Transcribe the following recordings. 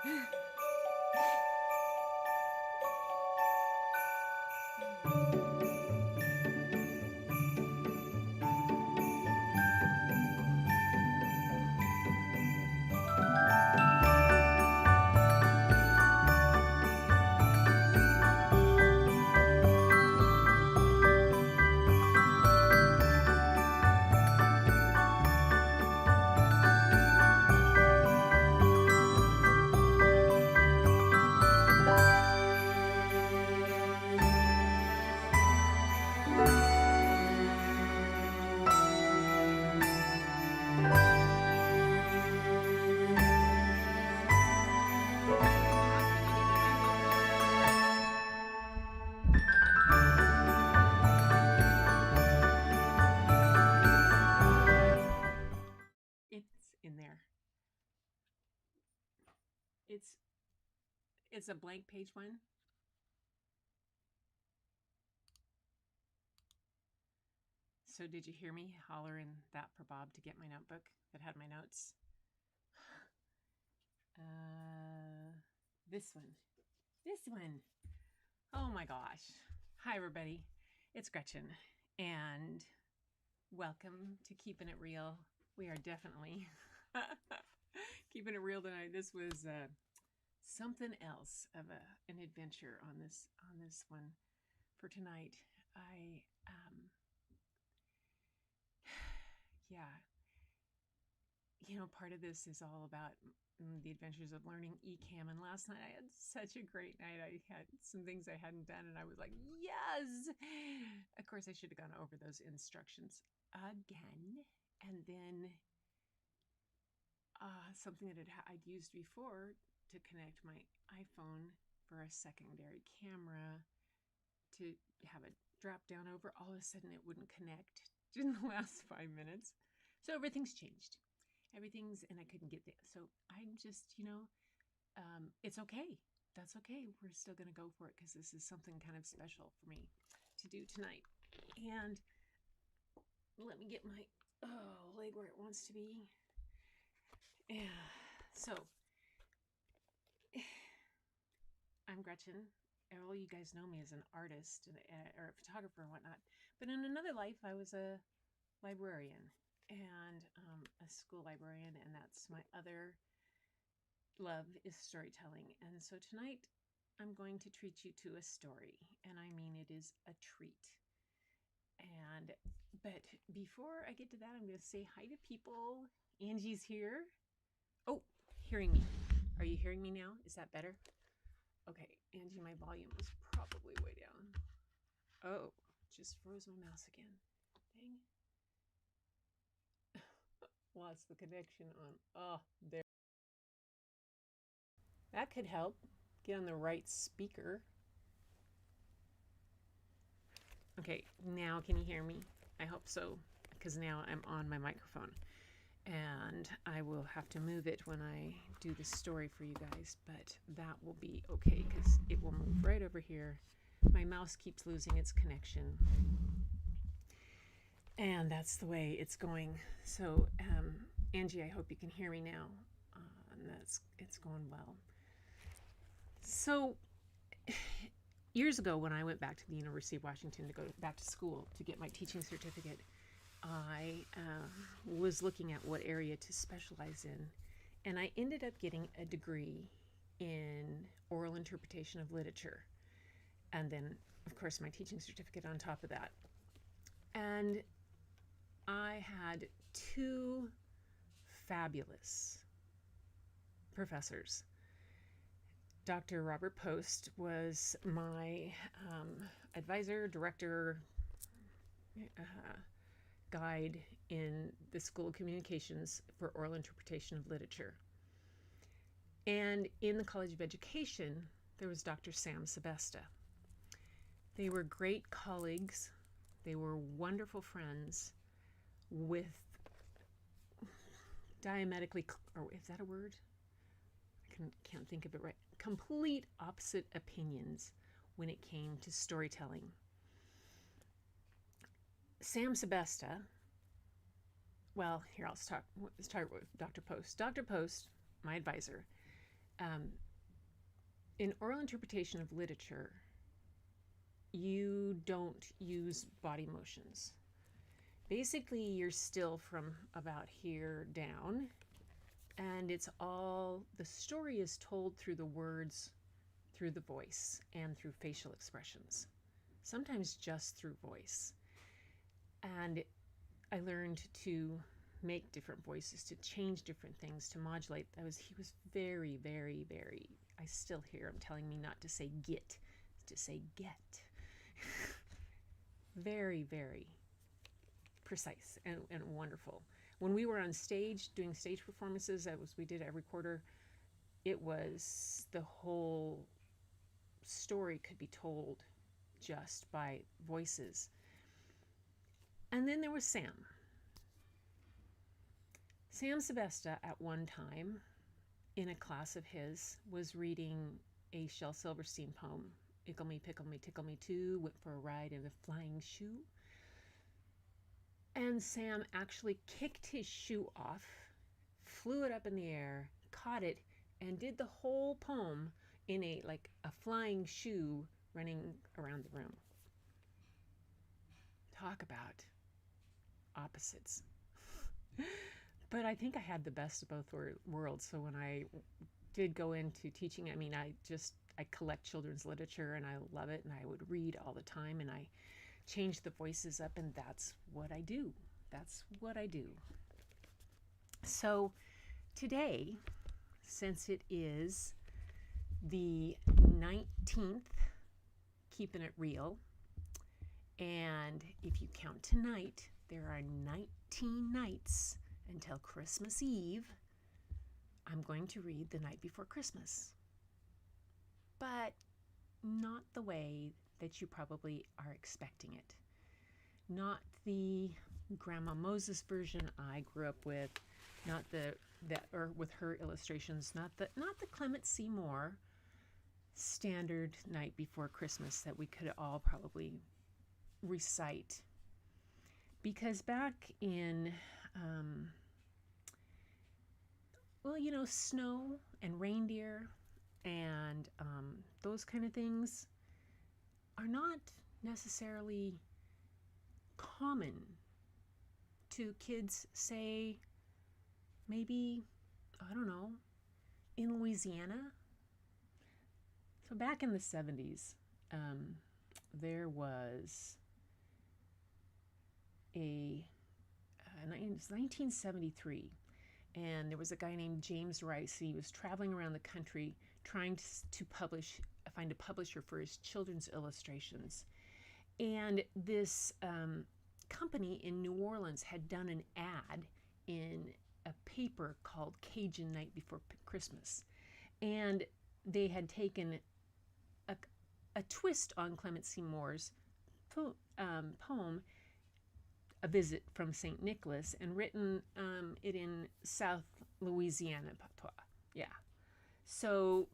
It's in there. It's it's a blank page one. So did you hear me hollering that for Bob to get my notebook that had my notes? This one. This one. Oh my gosh. Hi everybody. It's Gretchen and welcome to Keeping It Real. We are definitely keeping it real tonight. This was something else of an adventure on this one for tonight. Yeah, part of this is all about the adventures of learning eCam. And last night I had such a great night. I had some things I hadn't done, and I was like, yes! Of course, I should have gone over those instructions again. And then something that I'd used before to connect my iPhone for a secondary camera to have it drop down over. All of a sudden, it wouldn't connect in the last 5 minutes. So everything's changed. And I couldn't get there. So I'm just, it's okay. That's okay. We're still going to go for it because this is something kind of special for me to do tonight. And let me get my leg where it wants to be. Yeah. So I'm Gretchen. All you guys know me as an artist or a photographer and whatnot. But in another life, I was a librarian and a school librarian, and that's my other love is storytelling. And so tonight I'm going to treat you to a story, and I mean it is a treat. But before I get to that, I'm going to say hi to people. Angie's here. Oh, hearing me. Are you hearing me now? Is that better? Okay, Angie, my volume was probably way down. Oh, just froze my mouse again. Dang. Lost the connection on. Oh, there. That could help. Get on the right speaker. Okay, now can you hear me? I hope so, because now I'm on my microphone. And I will have to move it when I do the story for you guys, but that will be okay because it will move right over here. My mouse keeps losing its connection. And that's the way it's going. So, Angie, I hope you can hear me now. And it's going well. So, years ago when I went back to the University of Washington to go back to school to get my teaching certificate, I was looking at what area to specialize in, and I ended up getting a degree in oral interpretation of literature, and then, of course, my teaching certificate on top of that. And I had two fabulous professors. Dr. Robert Post was my advisor, director, guide in the School of Communications for Oral Interpretation of Literature. And in the College of Education, there was Dr. Sam Sebesta. They were great colleagues. They were wonderful friends with diametrically, or is that a word? I can't think of it right. Complete opposite opinions when it came to storytelling. Sam Sebesta, well, here, let's start with Dr. Post. Dr. Post, my advisor, Um, in oral interpretation of literature, you don't use body motions. Basically, you're still from about here down, and it's all, the story is told through the words, through the voice, and through facial expressions, sometimes just through voice. And I learned to make different voices, to change different things, to modulate. He was very, very, very, I still hear him telling me not to say get, to say get. Very, very precise and wonderful. When we were on stage doing stage performances, we did every quarter, it was, the whole story could be told just by voices. And then there was Sam. Sam Sebesta at one time in a class of his was reading a Shel Silverstein poem, Ickle Me, Pickle Me, Tickle Me Too, Went for a Ride in a Flying Shoe. And Sam actually kicked his shoe off, flew it up in the air, caught it, and did the whole poem in a flying shoe running around the room. Talk about opposites. But I think I had the best of both worlds. So when I did go into teaching, I collect children's literature and I love it, and I would read all the time, and I change the voices up, and that's what I do. That's what I do. So today, since it is the 19th, keeping it real, and if you count tonight, there are 19 nights until Christmas Eve, I'm going to read The Night Before Christmas. But not the way that you probably are expecting it. Not the Grandma Moses version I grew up with, not or with her illustrations, not the Clement C. Moore standard Night Before Christmas that we could all probably recite. Because back in snow and reindeer and those kind of things are not necessarily common to kids, say, maybe, I don't know, in Louisiana. So back in the 70s, there was it was 1973, and there was a guy named James Rice. He was traveling around the country trying to find a publisher for his children's illustrations. And this company in New Orleans had done an ad in a paper called Cajun Night Before Christmas. And they had taken a twist on Clement C. Moore's poem, A Visit from St. Nicholas, and written it in South Louisiana patois. Yeah. So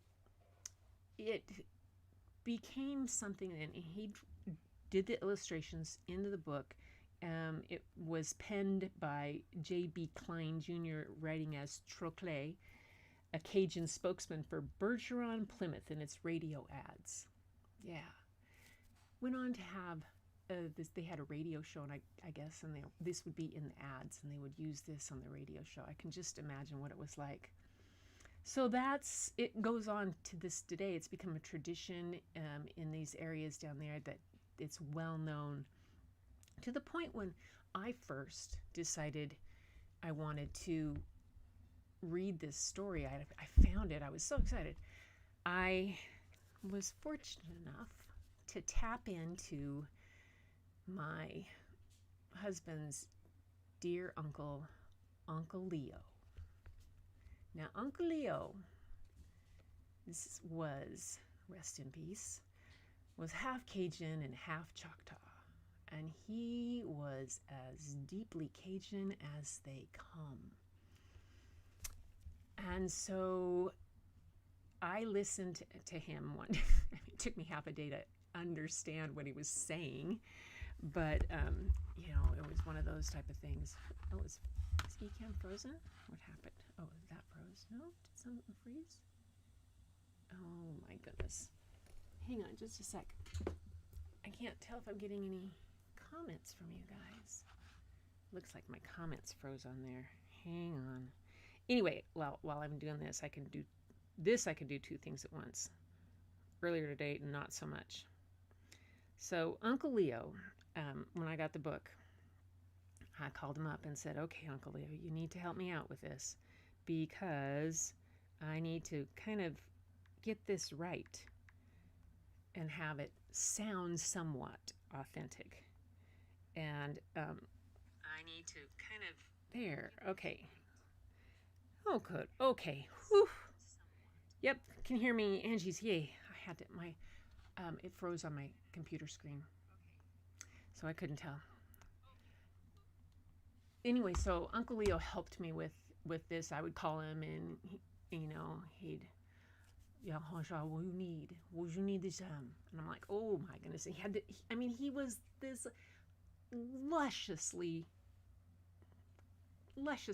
it became something, and he did the illustrations into the book. It was penned by J.B. Klein Jr., writing as Troclé, a Cajun spokesman for Bergeron Plymouth in its radio ads. Yeah. Went on to have they had a radio show, and I guess, and this would be in the ads, and they would use this on the radio show. I can just imagine what it was like. So it goes on to this today. It's become a tradition in these areas down there that it's well known, to the point when I first decided I wanted to read this story. I found it. I was so excited. I was fortunate enough to tap into my husband's dear uncle, Uncle Leo. Now, Uncle Leo, rest in peace, was half Cajun and half Choctaw. And he was as deeply Cajun as they come. And so I listened to him one day. It took me half a day to understand what he was saying. But, it was one of those type of things. Oh, is Ecamm frozen? What happened? Oh, is that froze? No? Did something freeze? Oh my goodness. Hang on just a sec. I can't tell if I'm getting any comments from you guys. Looks like my comments froze on there. Hang on. Anyway, well, while I'm doing this, I can do two things at once. Earlier today, not so much. So Uncle Leo, when I got the book, I called him up and said, okay, Uncle Leo, you need to help me out with this because I need to kind of get this right and have it sound somewhat authentic. And I need to kind of, there, okay. Oh, good, okay. Whew. Yep, can hear me, Angie's, yay. I had to, it froze on my computer screen, so I couldn't tell. Anyway, so Uncle Leo helped me with this. I would call him, and he'd, yeah, what do you need? What do you need this time? And I'm like, oh my goodness. He had to, he was this luscious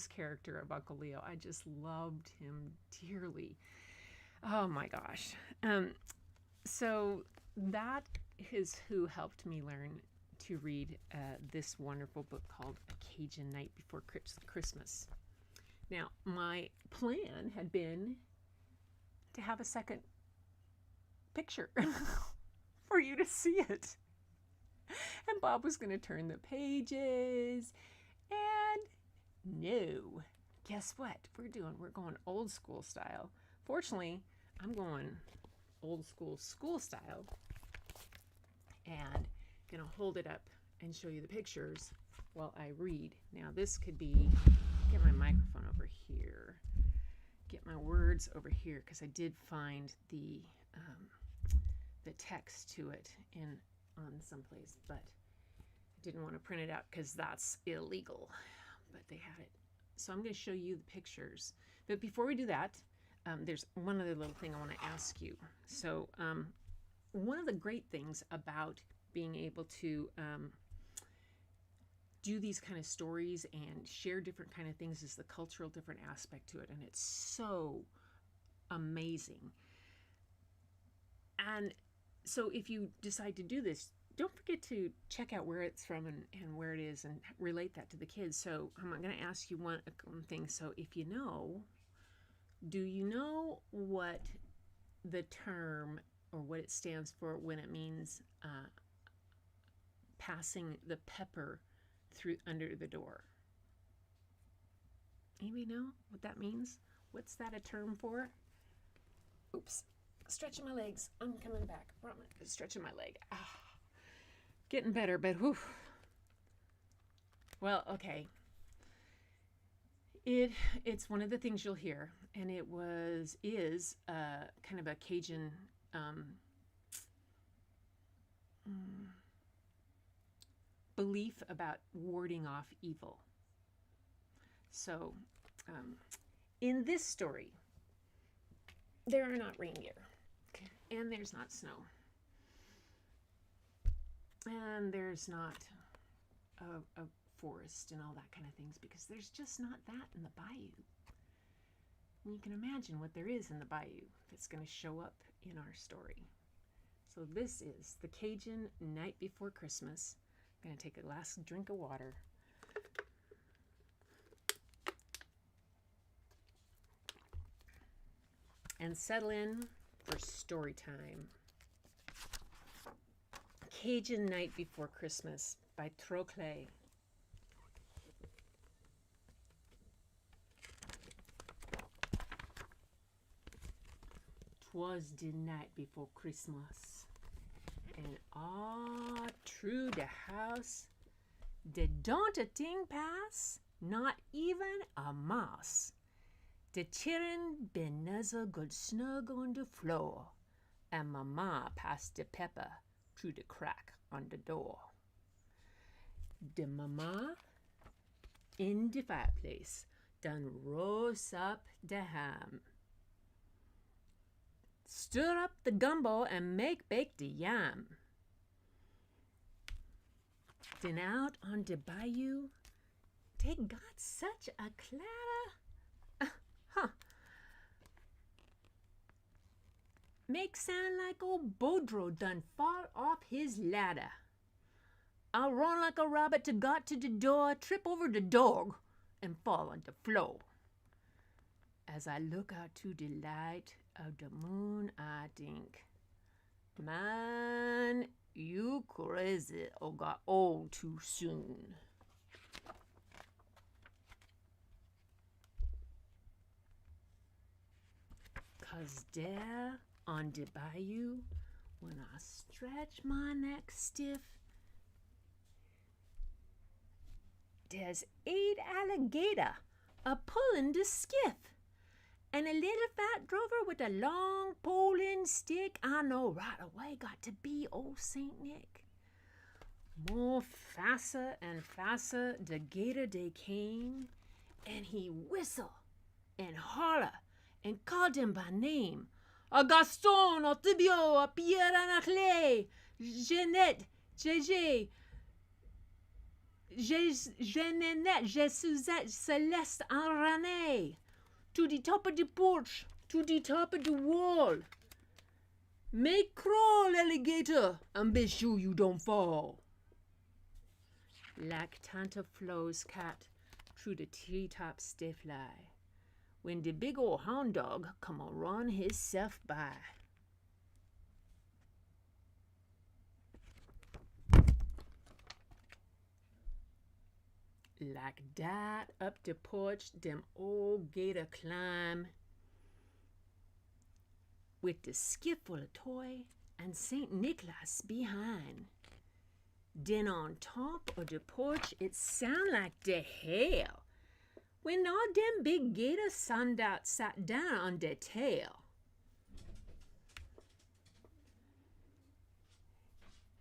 character of Uncle Leo. I just loved him dearly. Oh my gosh. So that is who helped me learn to read this wonderful book called A Cajun Night Before Christmas. Now, my plan had been to have a second picture for you to see it. And Bob was going to turn the pages. And no, guess what? We're going old school style. Fortunately, I'm going old school style. And gonna hold it up and show you the pictures while I read. Now this could be, get my microphone over here, get my words over here, because I did find the text to it on someplace, but I didn't want to print it out because that's illegal, but they had it. So I'm going to show you the pictures. But before we do that, there's one other little thing I want to ask you. So one of the great things about being able to do these kind of stories and share different kind of things is the cultural different aspect to it, and it's so amazing. And so if you decide to do this, don't forget to check out where it's from and where it is and relate that to the kids. So I'm going to ask you one thing. So if you know, do you know what the term or what it stands for when it means passing the pepper through under the door? Anybody know what that means? What's that a term for? Oops, stretching my legs. I'm coming back. Stretching my leg. Getting better, but whew. Well, okay. It's one of the things you'll hear, and is kind of a Cajun belief about warding off evil. So, in this story, there are not reindeer, and there's not snow, and there's not a forest and all that kind of things, because there's just not that in the bayou. And you can imagine what there is in the bayou that's going to show up in our story. So this is The Cajun Night Before Christmas. I'm going to take a last drink of water. And settle in for story time. Cajun Night Before Christmas by Twas. Twas the night before Christmas, and all through the house, the don't a thing pass, not even a mouse. The children been nuzzled good snug on the floor, and Mama passed the pepper through the crack on the door. The Mama in the fireplace done roast up the ham, stir up the gumbo and bake the yam. Then out on the bayou, they got such a clatter. make sound like old Bodro done fall off his ladder. I'll run like a rabbit to got to the door, trip over the dog, and fall on the floor. As I look out to the light of the moon, I think, man, you crazy or got old too soon. Cause there on the bayou, when I stretch my neck stiff, there's 8 alligator a-pulling the skiff. And a little fat drover with a long poling stick, I know right away got to be old Saint Nick. More faster and faster the gator they came, and he whistle and holler and called them by name. Gaston, Tibio, Pierre Anaclet, Jeannette, Gégé, Jeannette, Suzette, Celeste, and René. To the top of the porch, to the top of the wall. Make crawl, alligator, and be sure you don't fall. Like Tanta Flo's cat through the treetops they fly, when the big old hound dog come a run hisself by. Like that up the porch them old gator climb, with the skiff full of toy and St. Nicholas behind. Then on top of the porch it sound like the hell when all them big gators sat down on their tail.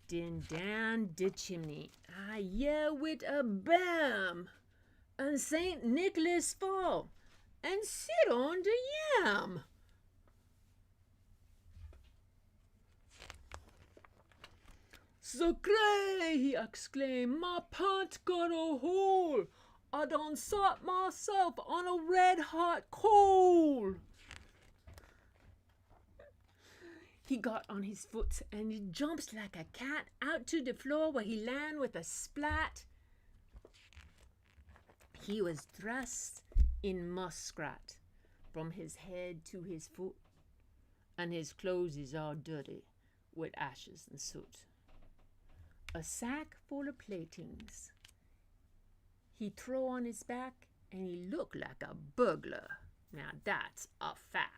Then down the chimney I yell with a bam, and St. Nicholas fall and sit on the yam. Sacre, he exclaimed, my pants got a hole. I done sot myself on a red hot coal. He got on his foot and he jumps like a cat out to the floor where he land with a splat. He was dressed in muskrat from his head to his foot, and his clothes is all dirty with ashes and soot. A sack full of playthings he throw on his back, and he looked like a burglar. Now that's a fact.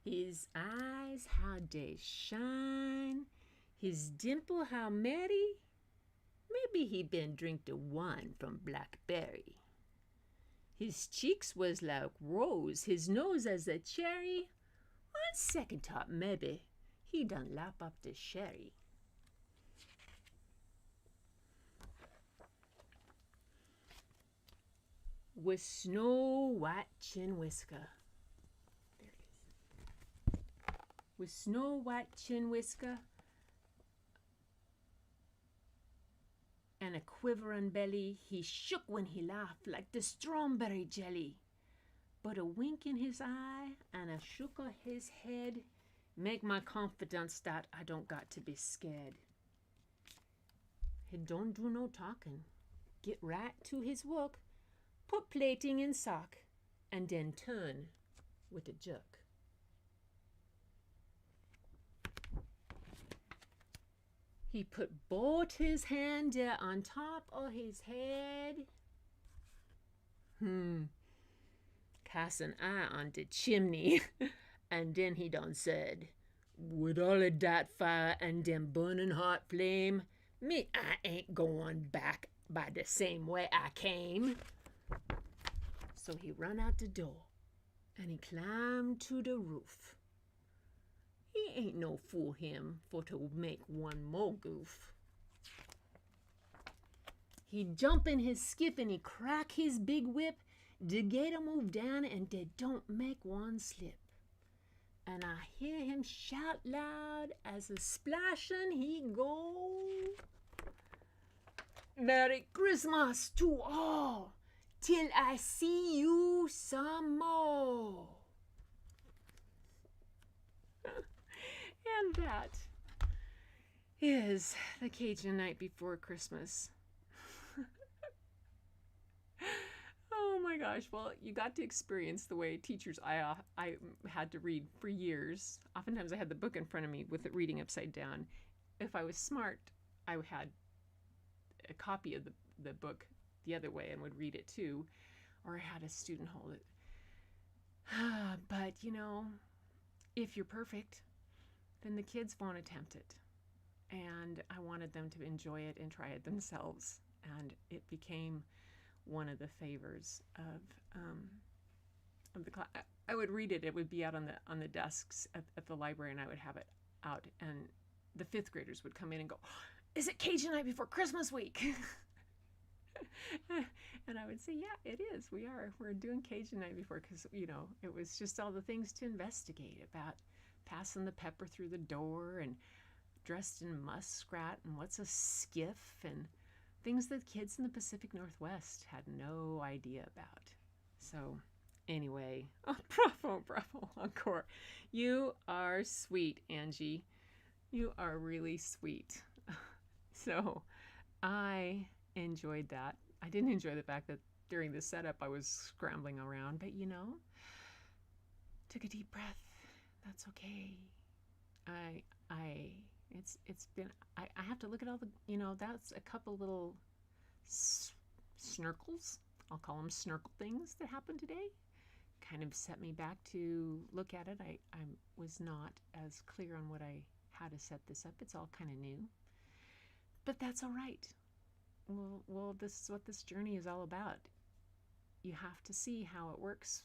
His eyes, how they shine. His dimple, how merry. Maybe he been drink the wine from blackberry. His cheeks was like rose, his nose as a cherry. On second thought, maybe he done lap up the sherry. With snow white chin whisker. With snow white chin whisker and a quivering belly, he shook when he laughed like the strawberry jelly. But a wink in his eye and a shook of his head make my confidence that I don't got to be scared. He don't do no talking. Get right to his work, put plating in sock, and then turn with a jerk. He put both his hands there on top of his head. Cast an eye on the chimney, and then he done said, with all of that fire and them burning hot flame, me, I ain't going back by the same way I came. So he run out the door, and he climbed to the roof. He ain't no fool him for to make one more goof. He jump in his skiff and he crack his big whip. The gator move down and they don't make one slip. And I hear him shout loud as a splashing he go. Merry Christmas to all, till I see you some more. And that is the Cajun Night Before Christmas. Oh my gosh. Well, you got to experience the way teachers, I had to read for years. Oftentimes I had the book in front of me with it reading upside down. If I was smart, I had a copy of the book the other way and would read it too, or I had a student hold it. But, if you're perfect, then the kids won't attempt it. And I wanted them to enjoy it and try it themselves. And it became one of the favors of the class. I would read it. It would be out on the desks at the library, and I would have it out. And the fifth graders would come in and go, "Is it Cajun Night Before Christmas week?" And I would say, "Yeah, it is. We're doing Cajun Night Before," because it was just all the things to investigate about passing the pepper through the door and dressed in muskrat and what's a skiff and things that kids in the Pacific Northwest had no idea about. So anyway, bravo, encore. You are sweet, Angie. You are really sweet. So I enjoyed that. I didn't enjoy the fact that during the setup I was scrambling around, but took a deep breath. That's okay. It's been, I have to look at all the, that's a couple little snirkles. I'll call them snirkle things that happened today. Kind of set me back to look at it. I was not as clear on how to set this up. It's all kind of new, but that's all right. Well, this is what this journey is all about. You have to see how it works.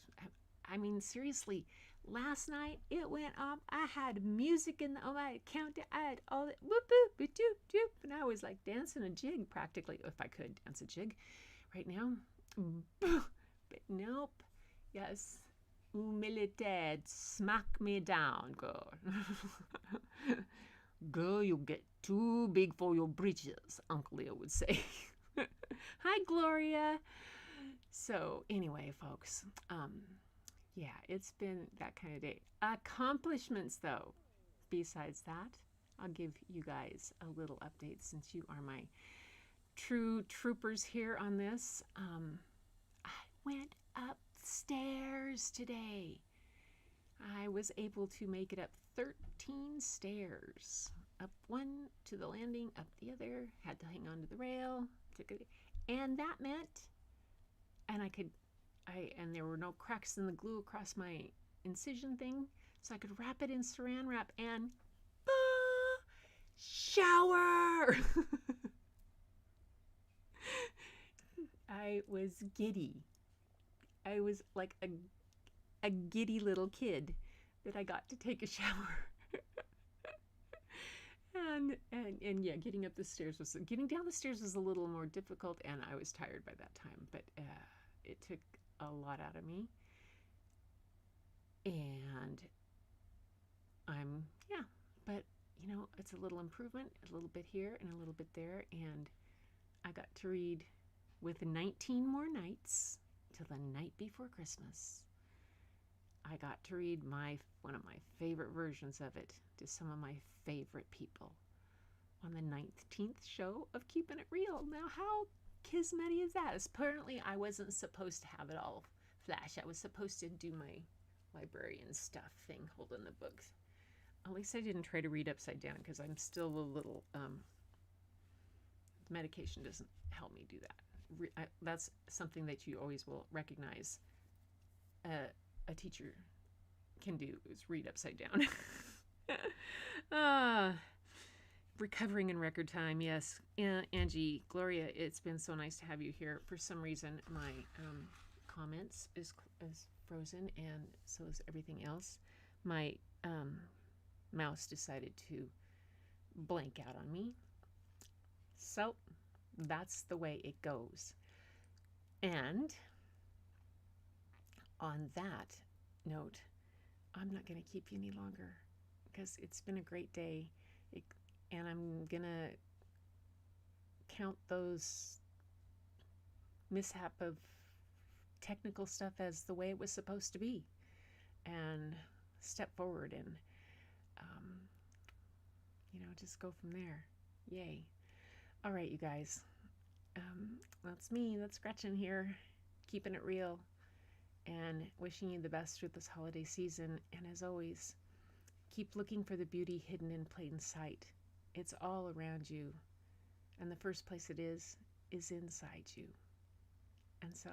I mean, seriously, last night it went up. I had music on my account. I had all that whoop boop doop doop, and I was like dancing a jig practically, if I could dance a jig right now. But nope. Yes, humilité, smack me down, girl. Girl, you get too big for your britches, Uncle Leo would say. Hi, Gloria. So anyway, folks, yeah, it's been that kind of day. Accomplishments, though. Besides that, I'll give you guys a little update since you are my true troopers here on this. I went upstairs today. I was able to make it up 13 stairs. Up one to the landing, up the other, had to hang on to the rail, and that meant, and there were no cracks in the glue across my incision thing, so I could wrap it in saran wrap and shower. I was giddy. I was like a giddy little kid that I got to take a shower. and yeah, getting down the stairs was a little more difficult, and I was tired by that time, but it took a lot out of me. And but it's a little improvement, a little bit here and a little bit there, and I got to read with 19 more nights till the night before Christmas. I got to read one of my favorite versions of it to some of my favorite people on the 19th show of Keeping It Real. Now, how kismetty is that? Apparently, I wasn't supposed to have it all flash. I was supposed to do my librarian stuff thing, holding the books. At least I didn't try to read upside down because I'm still a little, the medication doesn't help me do that. That's something that you always will recognize a teacher can do, is read upside down. Recovering in record time, yes. Angie, Gloria, it's been so nice to have you here. For some reason, my comments is frozen, and so is everything else. My mouse decided to blank out on me. So that's the way it goes. And on that note, I'm not going to keep you any longer because it's been a great day. And I'm going to count those mishap of technical stuff as the way it was supposed to be and step forward. And just go from there. Yay. All right, you guys. That's me. That's Gretchen here, keeping it real and wishing you the best with this holiday season. And as always, keep looking for the beauty hidden in plain sight. It's all around you. And the first place it is inside you. And so,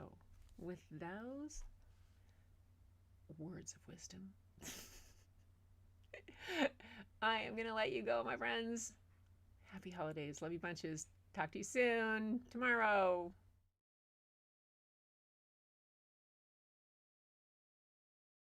with those words of wisdom, I am going to let you go, my friends. Happy holidays. Love you bunches. Talk to you soon. Tomorrow.